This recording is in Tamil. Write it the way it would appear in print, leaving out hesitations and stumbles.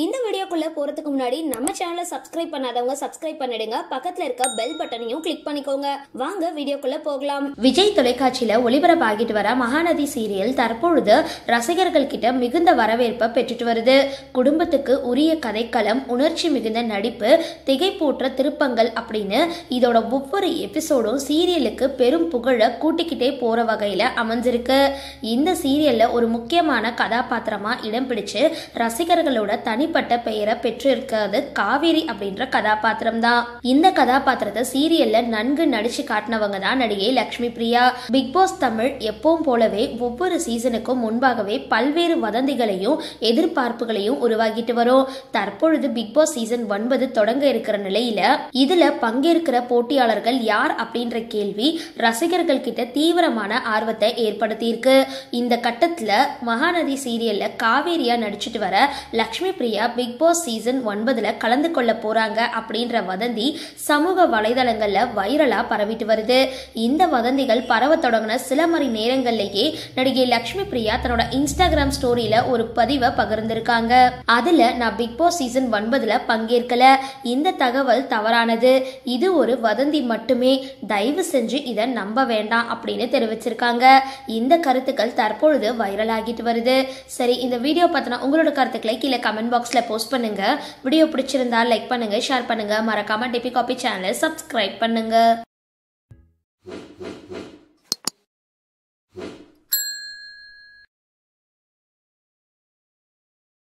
இந்த வீடியோக்குள்ள போறதுக்கு முன்னாடி நம்ம சேனலை சப்ஸ்கிரைப் பண்ணாதவங்க சப்ஸ்கிரைப் பண்ணிடுங்க, பக்கத்துல இருக்க பெல் பட்டனையும் கிளிக் பண்ணிக்கோங்க. வாங்க வீடியோக்குள்ள போகலாம். விஜய் தொலைக்காட்சியில ஒளிபரப்பாகிட்டு வர மகாநதி சீரியல் தற்பொழுது ரசிகர்கள் கிட்ட மிகுந்த வரவேற்பை பெற்றுட்டு வருது. குடும்பத்துக்கு உரிய கதைக்களம், உணர்ச்சி மிகுந்த நடிப்பு, திகைப்பூற்ற திருப்பங்கள் அப்படின்னு இதோட ஒவ்வொரு எபிசோடும் சீரியலுக்கு பெரும் புகழ கூட்டிக்கிட்டே போற வகையில அமைஞ்சிருக்கு. இந்த சீரியல்ல ஒரு முக்கியமான கதாபாத்திரமா இடம் பிடிச்சு ரசிகர்களோட தனிப்பட்ட பெயரை பெற்றிருக்கிறது காவேரி அப்படின்ற கதாபாத்திரம் தான். இந்த கதாபாத்திரத்தை சீரியல்ல நன்கு நடிச்சு காட்டினவங்க தான் நடிகை லட்சுமி பிரியா. பிக் பாஸ் தமிழ் எப்பவும் போலவே ஒவ்வொரு சீசனுக்கும் முன்பாகவே பல்வேறு வதந்திகளையும் எதிர்பார்ப்புகளையும் உருவாகிட்டு வரும். தற்பொழுது பிக் பாஸ் சீசன் 9 தொடங்க இருக்கிற நிலையில இதுல பங்கேற்கிற போட்டியாளர்கள் யார் அப்படின்ற கேள்வி ரசிகர்கள் கிட்ட தீவிரமான ஆர்வத்தை ஏற்படுத்தி இருக்கு. இந்த கட்டத்துல மகாநதி சீரியல்ல காவேரியா நடிச்சிட்டு வர Lakshmi Priya Bigg Boss season 9 கலந்து கொள்ள போறாங்க அப்படின்ற வதந்தி சமூக வலைதளங்கள்ல வைரலா பரவிட்டு வருது. இந்த வதந்திகள் பரவ தொடங்கின சில மணி நேரங்கள்லயே நடிகை லட்சுமி பிரியா தன்னோட இன்ஸ்டாகிராம் ஸ்டோரியில ஒரு பதிவை பகிர்ந்திருக்காங்க. அதுல நான் பிக் பாஸ் சீசன் 9 பங்கேற்கல, இந்த தகவல் தவறானது, இது ஒரு வதந்தி மட்டுமே, தயவு செஞ்சு இதை நம்ப வேண்டாம் அப்படின்னு தெரிவிச்சிருக்காங்க. இந்த கருத்துக்கள் தற்பொழுது வைரல் ஆகிட்டு வருது. சரி, இந்த வீடியோ பத்தின உங்களோட கருத்துக்களை கீழே கமெண்ட் பாக்ஸ்ல போஸ்ட் பண்ணுங்க. வீடியோ பிடிச்சிருந்தா லைக் பண்ணுங்க, ஷேர் பண்ணுங்க, மறக்காம டிபி காபி சேனலை சப்ஸ்கிரைப் பண்ணுங்க.